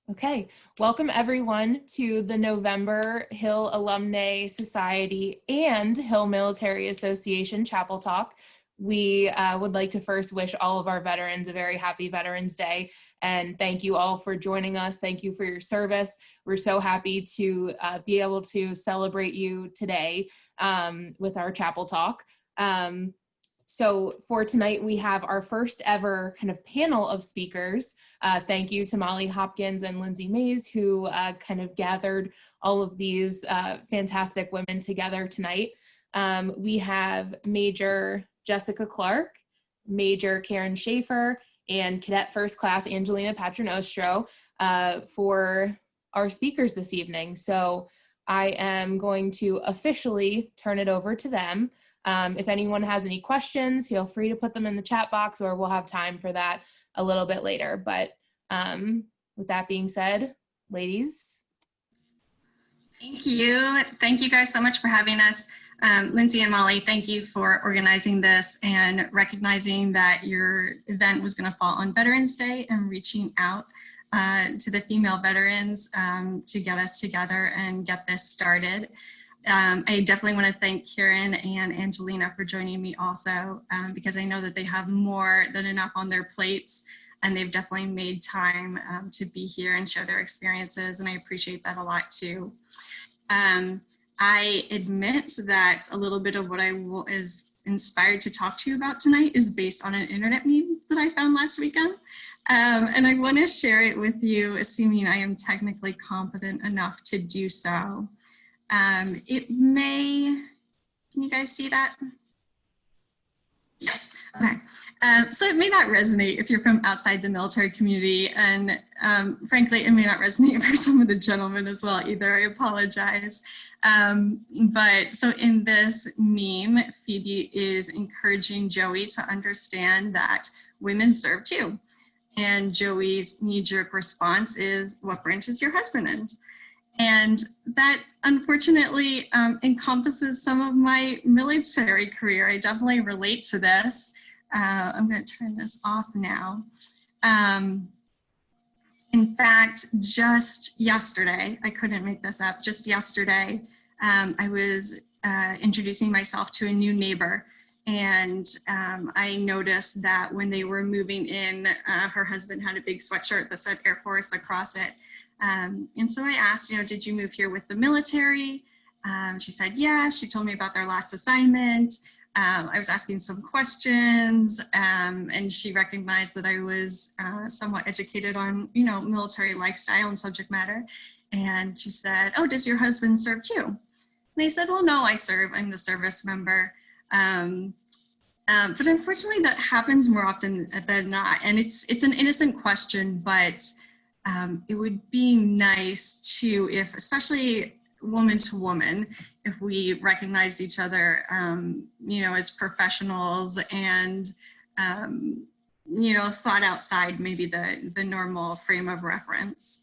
Okay, welcome everyone to the November Hill Alumnae Society and Hill Military Association Chapel Talk. We would like to first wish all of our veterans a very happy Veterans Day, and thank you all for joining us. Thank you for your service. We're so happy to be able to celebrate you today with our Chapel Talk. So for tonight, we have our first ever kind of panel of speakers. Thank you to Molly Hopkins and Lindsay Mays, who kind of gathered all of these fantastic women together tonight. We have Major Jessica Clark, Major Karen Schaefer, and Cadet First Class Angelina Patrinostro for our speakers this evening. So I am going to officially turn it over to them. If anyone has any questions, feel free to put them in the chat box, or we'll have time for that a little bit later. But with that being said, ladies. Thank you. Thank you guys so much for having us. Lindsay and Molly, thank you for organizing this and recognizing that your event was going to fall on Veterans Day and reaching out to the female veterans to get us together and get this started. I definitely want to thank Karen and Angelina for joining me also, because I know that they have more than enough on their plates, and they've definitely made time to be here and share their experiences, and I appreciate that a lot too. I admit that a little bit of what I was inspired to talk to you about tonight is based on an internet meme that I found last weekend, and I want to share it with you, assuming I am technically competent enough to do so. It may, can you guys see that? Yes, okay. So it may not resonate if you're from outside the military community, and frankly, it may not resonate for some of the gentlemen as well either. I apologize. But so in this meme, Phoebe is encouraging Joey to understand that women serve too. And Joey's knee-jerk response is, "What branch is your husband in?" And that unfortunately encompasses some of my military career. I definitely relate to this. I'm going to turn this off now. In fact, just yesterday, I couldn't make this up, just yesterday, I was introducing myself to a new neighbor. And I noticed that when they were moving in, her husband had a big sweatshirt that said Air Force across it. And so I asked, did you move here with the military? She said, yeah. She told me about their last assignment. I was asking some questions, and she recognized that I was somewhat educated on, military lifestyle and subject matter. And she said, oh, does your husband serve too? And I said, well, no, I serve. I'm the service member. But unfortunately, that happens more often than not. And it's an innocent question, but it would be nice to, if, especially woman to woman, if we recognized each other, as professionals and, thought outside maybe the normal frame of reference.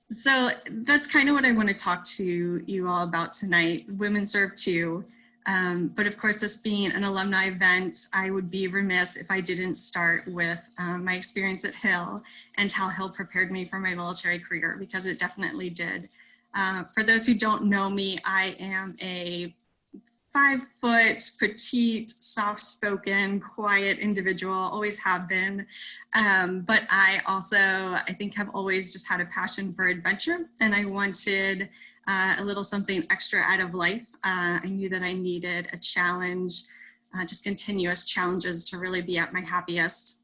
So that's kind of what I want to talk to you all about tonight. Women serve too. But of course, this being an alumni event, I would be remiss if I didn't start with my experience at Hill and how Hill prepared me for my military career, because it definitely did. For those who don't know me, I am a 5-foot, petite, soft-spoken, quiet individual, always have been. But I think have always just had a passion for adventure, and I wanted a little something extra out of life. I knew that I needed a challenge, just continuous challenges to really be at my happiest.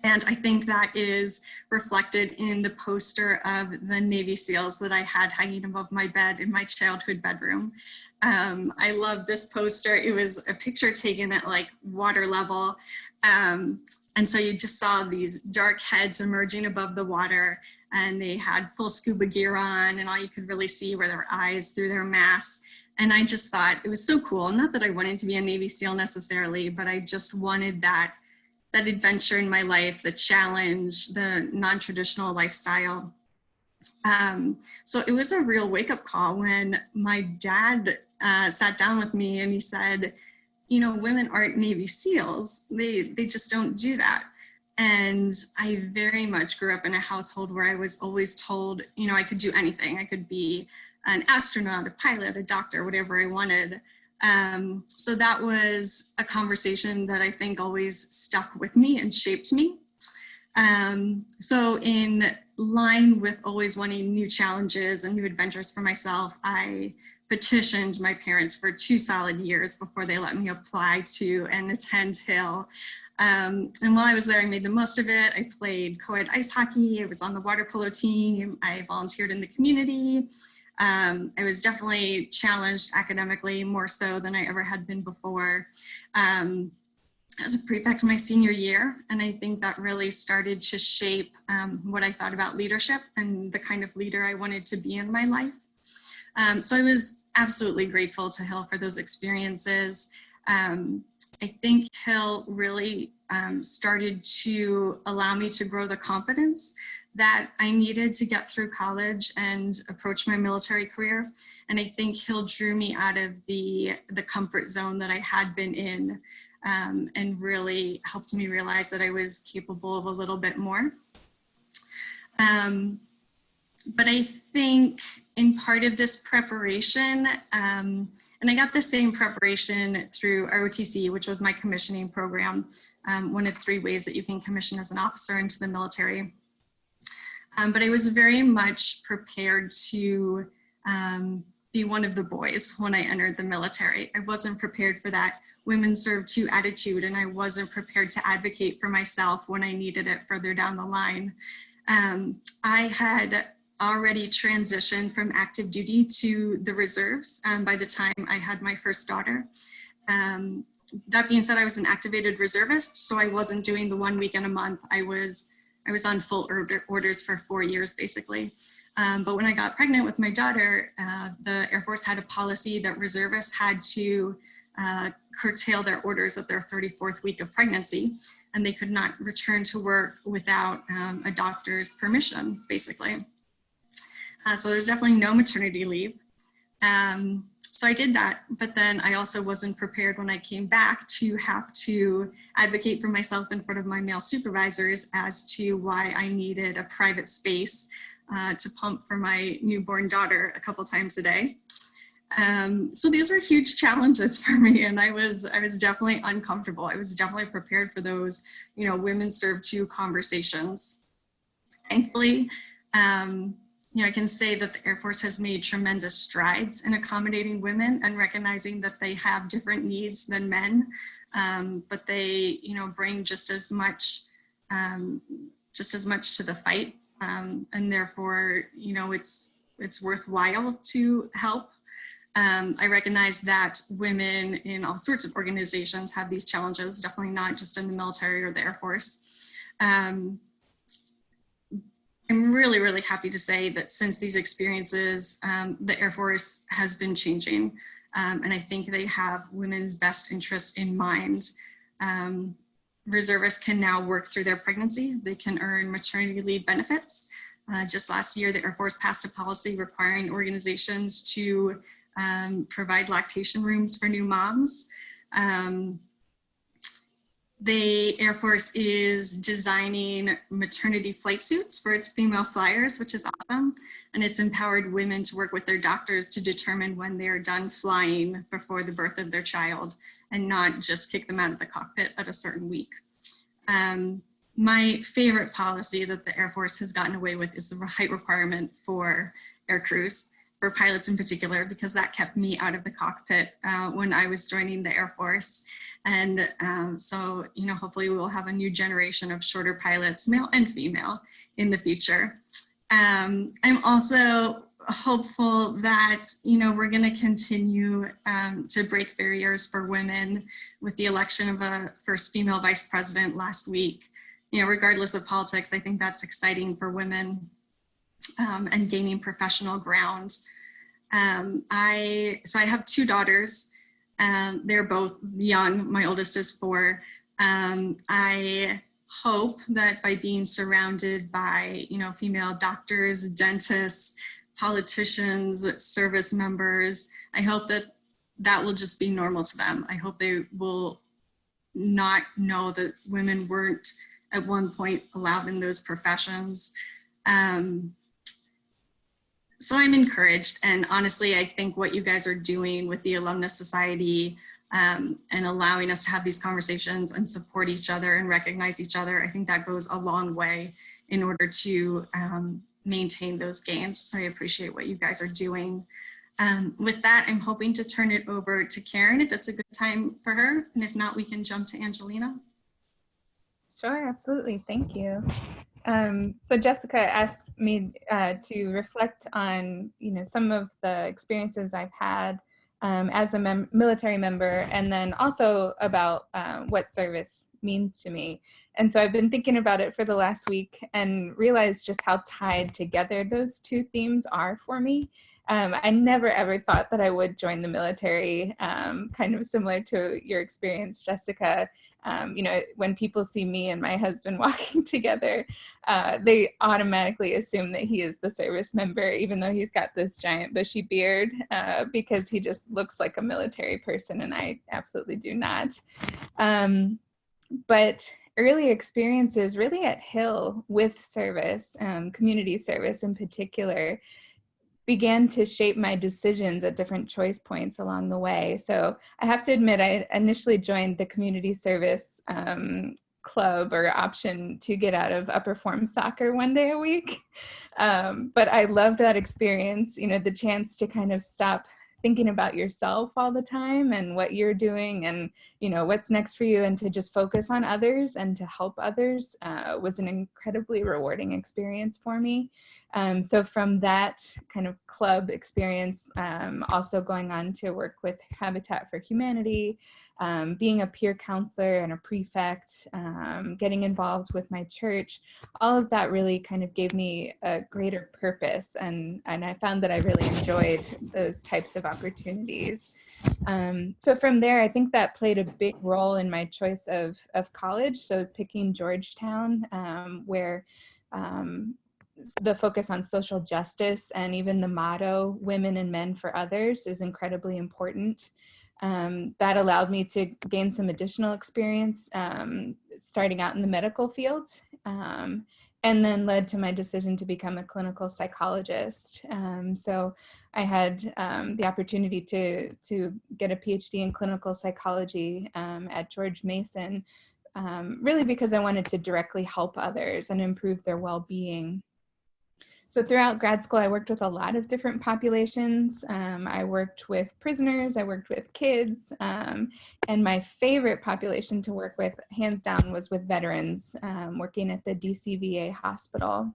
And I think that is reflected in the poster of the Navy SEALs that I had hanging above my bed in my childhood bedroom. I love this poster. It was a picture taken at like water level. And so you just saw these dark heads emerging above the water, and they had full scuba gear on, and all you could really see were their eyes through their masks. And I just thought it was so cool. Not that I wanted to be a Navy SEAL necessarily, but I just wanted that adventure in my life, the challenge, the non-traditional lifestyle. So it was a real wake-up call when my dad sat down with me and he said, women aren't Navy SEALs. They just don't do that. And I very much grew up in a household where I was always told, you know, I could do anything. I could be an astronaut, a pilot, a doctor, whatever I wanted. So that was a conversation that I think always stuck with me and shaped me. So in line with always wanting new challenges and new adventures for myself, I petitioned my parents for 2 solid years before they let me apply to and attend Hill. And while I was there, I made the most of it. I played co-ed ice hockey. I was on the water polo team. I volunteered in the community. I was definitely challenged academically, more so than I ever had been before. I was a prefect my senior year, and I think that really started to shape what I thought about leadership and the kind of leader I wanted to be in my life. So I was absolutely grateful to Hill for those experiences. I think Hill really started to allow me to grow the confidence that I needed to get through college and approach my military career. And I think Hill drew me out of the comfort zone that I had been in, and really helped me realize that I was capable of a little bit more. But I think in part of this preparation, and I got the same preparation through ROTC, which was my commissioning program, one of 3 ways that you can commission as an officer into the military. But I was very much prepared to be one of the boys when I entered the military. I wasn't prepared for that women serve too attitude, and I wasn't prepared to advocate for myself when I needed it further down the line. I had already transitioned from active duty to the reserves by the time I had my first daughter. That being said, I was an activated reservist, so I wasn't doing the 1 weekend a month. I was on full orders for 4 years, basically. But when I got pregnant with my daughter, the Air Force had a policy that reservists had to curtail their orders at their 34th week of pregnancy, and they could not return to work without a doctor's permission, basically. So there's definitely no maternity leave. So I did that, but then I also wasn't prepared when I came back to have to advocate for myself in front of my male supervisors as to why I needed a private space to pump for my newborn daughter a couple times a day. So these were huge challenges for me, and I was definitely uncomfortable. I was definitely prepared for those, you know, women serve too conversations. Thankfully, you know, I can say that the Air Force has made tremendous strides in accommodating women and recognizing that they have different needs than men, but they, you know, bring just as much to the fight, and therefore, you know, it's worthwhile to help. I recognize that women in all sorts of organizations have these challenges, definitely not just in the military or the Air Force. I'm really, really happy to say that since these experiences, the Air Force has been changing. And I think they have women's best interests in mind. Reservists can now work through their pregnancy. They can earn maternity leave benefits. Just last year, the Air Force passed a policy requiring organizations to provide lactation rooms for new moms. The Air Force is designing maternity flight suits for its female flyers, which is awesome. And it's empowered women to work with their doctors to determine when they are done flying before the birth of their child, and not just kick them out of the cockpit at a certain week. My favorite policy that the Air Force has gotten away with is the height requirement for air crews, for pilots in particular, because that kept me out of the cockpit when I was joining the Air Force. And so, you know, hopefully we will have a new generation of shorter pilots, male and female, in the future. I'm also hopeful that, you know, we're going to continue to break barriers for women with the election of a first female vice president last week. You know, regardless of politics, I think that's exciting for women and gaining professional ground. I have 2 daughters. They're both young. My oldest is 4. I hope that by being surrounded by, you know, female doctors, dentists, politicians, service members, I hope that that will just be normal to them. I hope they will not know that women weren't at one point allowed in those professions. So I'm encouraged, and honestly, I think what you guys are doing with the Alumnus Society and allowing us to have these conversations and support each other and recognize each other, I think that goes a long way in order to maintain those gains. So I appreciate what you guys are doing. With that, I'm hoping to turn it over to Karen if that's a good time for her, and if not, we can jump to Angelina. Sure, absolutely. Thank you. So Jessica asked me to reflect on, some of the experiences I've had as a military member, and then also about what service means to me. And so I've been thinking about it for the last week and realized just how tied together those two themes are for me. I never ever thought that I would join the military, kind of similar to your experience, Jessica. When people see me and my husband walking together, they automatically assume that he is the service member, even though he's got this giant bushy beard, because he just looks like a military person, and I absolutely do not. But early experiences really at Hill with service, community service in particular, began to shape my decisions at different choice points along the way. So I have to admit, I initially joined the community service club or option to get out of upper form soccer one day a week. But I loved that experience, the chance to kind of stop thinking about yourself all the time and what you're doing and, what's next for you, and to just focus on others and to help others was an incredibly rewarding experience for me. So from that kind of club experience, also going on to work with Habitat for Humanity, being a peer counselor and a prefect, getting involved with my church, all of that really kind of gave me a greater purpose. And I found that I really enjoyed those types of opportunities. So from there, I think that played a big role in my choice of college. So picking Georgetown, where the focus on social justice and even the motto, women and men for others, is incredibly important. That allowed me to gain some additional experience starting out in the medical field, and then led to my decision to become a clinical psychologist. So I had the opportunity to get a PhD in clinical psychology at George Mason, really because I wanted to directly help others and improve their well-being. So throughout grad school, I worked with a lot of different populations. I worked with prisoners, I worked with kids, and my favorite population to work with, hands down, was with veterans, working at the DCVA hospital.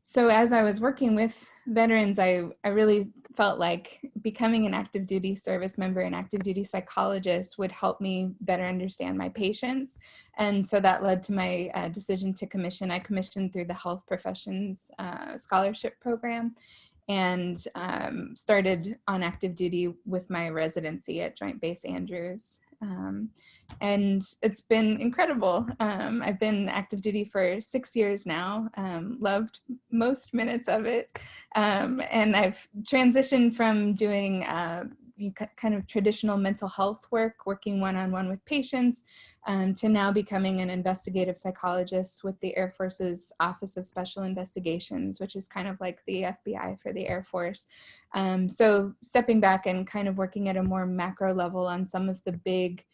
So as I was working with veterans, I really felt like becoming an active duty service member and active duty psychologist would help me better understand my patients. And so that led to my decision to commission. I commissioned through the Health Professions Scholarship Program, and started on active duty with my residency at Joint Base Andrews. And it's been incredible. I've been active duty for 6 years now, loved most minutes of it. And I've transitioned from doing kind of traditional mental health work, working one-on-one with patients, to now becoming an investigative psychologist with the Air Force's Office of Special Investigations, which is kind of like the FBI for the Air Force. So stepping back and kind of working at a more macro level on some of the big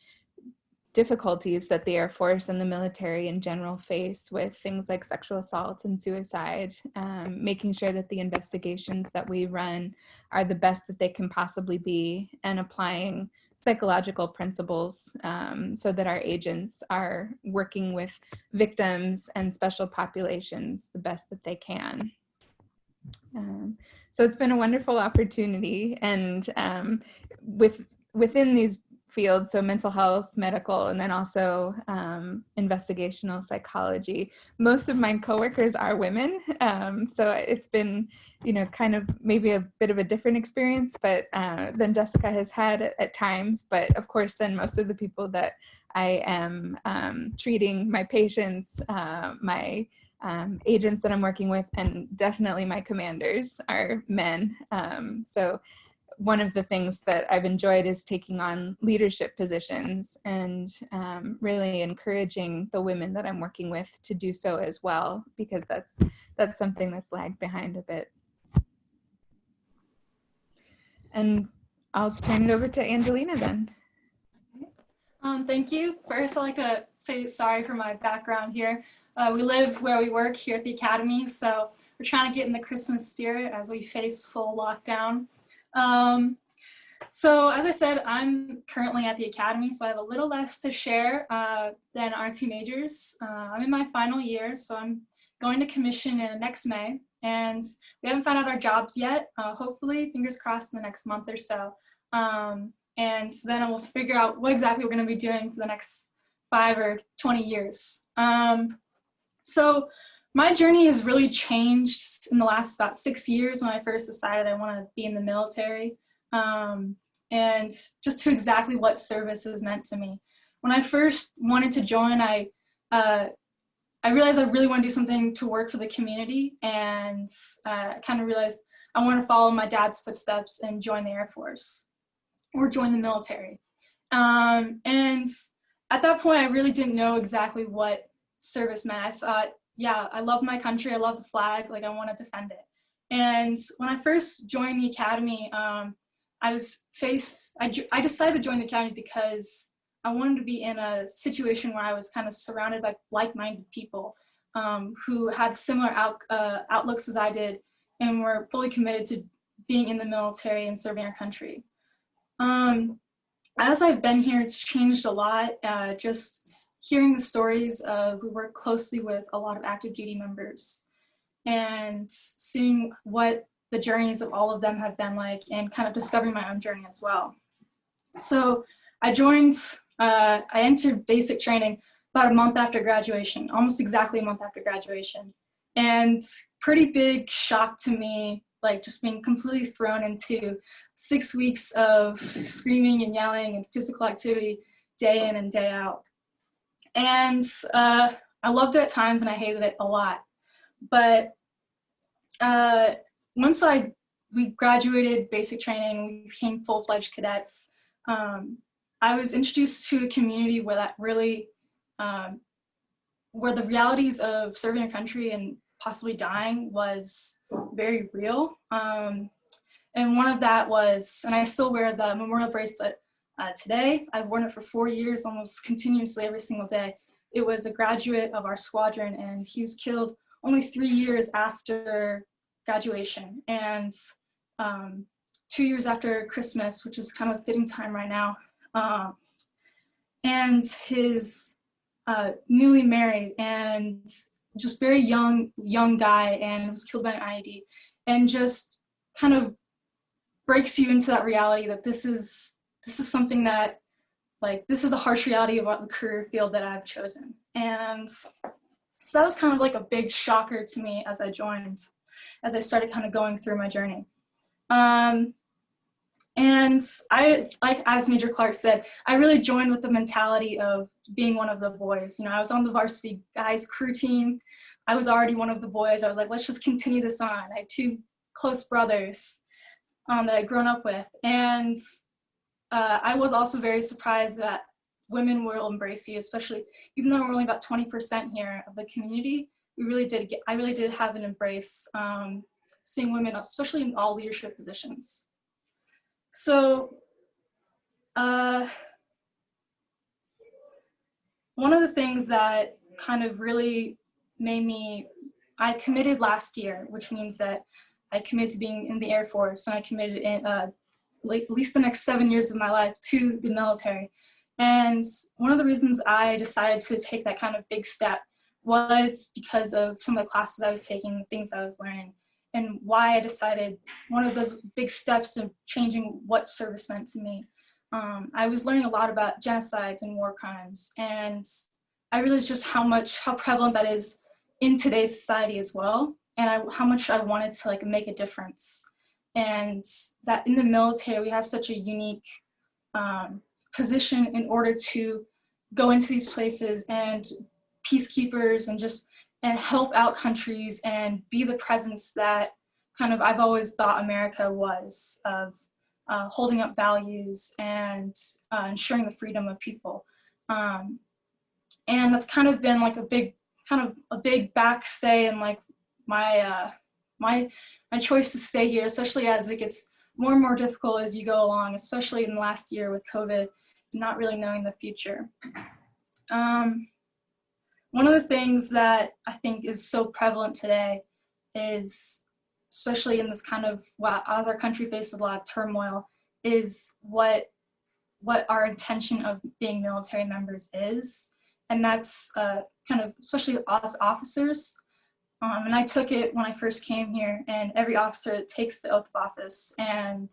difficulties that the Air Force and the military in general face with things like sexual assault and suicide, making sure that the investigations that we run are the best that they can possibly be, and applying psychological principles so that our agents are working with victims and special populations the best that they can. So it's been a wonderful opportunity, and within these fields, so mental health, medical, and then also investigational psychology, most of my coworkers are women. So it's been, kind of maybe a bit of a different experience, but than Jessica has had at times. But of course, then most of the people that I am treating, my patients, my agents that I'm working with, and definitely my commanders, are men. So one of the things that I've enjoyed is taking on leadership positions and really encouraging the women that I'm working with to do so as well, because that's something that's lagged behind a bit. And I'll turn it over to Angelina then. Thank you. First, I'd like to say sorry for my background here. We live where we work here at the Academy, so we're trying to get in the Christmas spirit as we face full lockdown. So as I said, I'm currently at the Academy, so I have a little less to share than our two majors. I'm in my final year, so I'm going to commission in next May, and we haven't found out our jobs yet. Hopefully, fingers crossed, in the next month or so. And so then we'll figure out what exactly we're going to be doing for the next 5 or 20 years. So my journey has really changed in the last about 6 years when I first decided I want to be in the military. And just to exactly what service has meant to me. When I first wanted to join, I realized I really want to do something to work for the community, and I kind of realized I want to follow my dad's footsteps and join the Air Force or join the military. And at that point, I really didn't know exactly what service meant. I thought, yeah, I love my country, I love the flag, like I want to defend it. And when I first joined the Academy, I decided to join the Academy because I wanted to be in a situation where I was kind of surrounded by like-minded people who had similar outlooks as I did and were fully committed to being in the military and serving our country. As I've been here, it's changed a lot. Just hearing the stories of, we work closely with a lot of active duty members and seeing what the journeys of all of them have been like, and kind of discovering my own journey as well. So I entered basic training about a month after graduation, almost exactly a month after graduation. And pretty big shock to me, like just being completely thrown into 6 weeks of screaming and yelling and physical activity day in and day out. And I loved it at times and I hated it a lot. But once we graduated basic training, we became full-fledged cadets, I was introduced to a community where that really, where the realities of serving a country and possibly dying was very real. And one of that was, and I still wear the memorial bracelet today. I've worn it for 4 years, almost continuously every single day. It was a graduate of our squadron, and he was killed only 3 years after graduation. And 2 years after Christmas, which is kind of a fitting time right now. And his newly married and just very young guy, and was killed by an IED, and just kind of breaks you into that reality that this is something that, like, this is the harsh reality of what the career field that I've chosen. And so that was kind of like a big shocker to me as I joined, as I started kind of going through my journey. And I, like as Major Clark said, I really joined with the mentality of being one of the boys. You know, I was on the varsity guys crew team. I was already one of the boys. I was like, let's just continue this on. I had 2 close brothers that I'd grown up with. And I was also very surprised that women will embrace you, especially, even though we're only about 20% here of the community, I really did have an embrace, seeing women, especially in all leadership positions. So one of the things that kind of really made me, I committed last year, which means that I committed to being in the Air Force, and I committed in like at least the next 7 years of my life to the military. And one of the reasons I decided to take that kind of big step was because of some of the classes I was taking, the things I was learning, and why I decided one of those big steps of changing what service meant to me. I was learning a lot about genocides and war crimes, and I realized just how prevalent that is in today's society as well, and how much I wanted to like make a difference. And that in the military, we have such a unique position in order to go into these places and peacekeepers and help out countries and be the presence that kind of I've always thought America was, of holding up values and ensuring the freedom of people. And that's kind of been like a big backstay in like my choice to stay here, especially as it gets more and more difficult as you go along, especially in the last year with COVID, not really knowing the future. One of the things that I think is so prevalent today is, especially in this kind of, as our country faces a lot of turmoil, is what our intention of being military members is. And that's kind of, especially as officers. And I took it when I first came here, and every officer takes the oath of office. And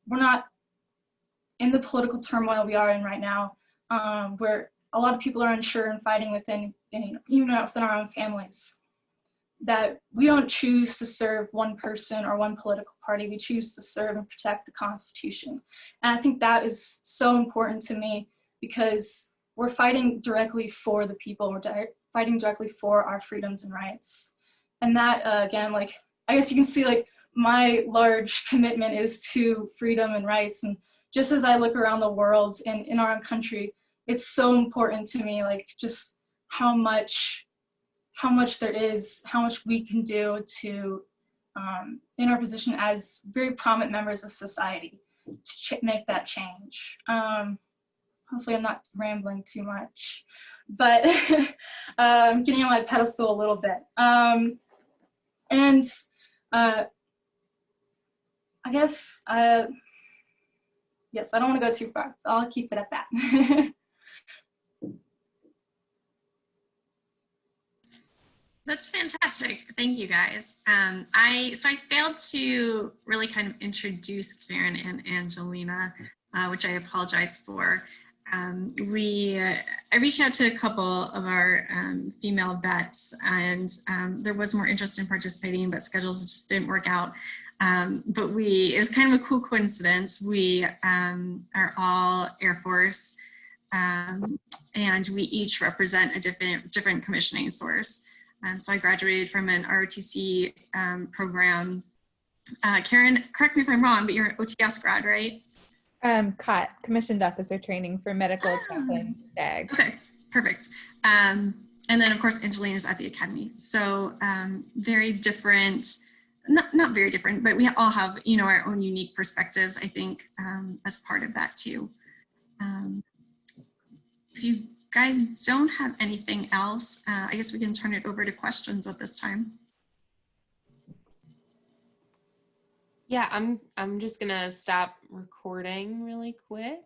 we're not in the political turmoil we are in right now, where a lot of people are unsure and fighting within, even within our own families, that we don't choose to serve one person or one political party. We choose to serve and protect the Constitution. And I think that is so important to me, because we're fighting directly for the people. We're fighting directly for our freedoms and rights. And that, again, like, I guess you can see, like, my large commitment is to freedom and rights. And just as I look around the world and in our own country, it's so important to me, like, just how much there is, how much we can do to, in our position as very prominent members of society, to make that change. Hopefully I'm not rambling too much, but I'm getting on my pedestal a little bit. And I guess, yes, I don't want to go too far. I'll keep it at that. That's fantastic. Thank you, guys. I failed to really kind of introduce Karen and Angelina, which I apologize for. I reached out to a couple of our female vets, and there was more interest in participating, but schedules just didn't work out. But it was kind of a cool coincidence. We are all Air Force, and we each represent a different commissioning source. So I graduated from an ROTC program. Karen, correct me if I'm wrong, but you're an OTS grad, right? COT, Commissioned Officer Training for Medical Chaplains, STAG. Okay, perfect. And then of course, Angelina's at the Academy. So very different, not very different, but we all have, our own unique perspectives, I think, as part of that too. If you guys don't have anything else, I guess we can turn it over to questions at this time. Yeah, I'm just gonna stop recording really quick.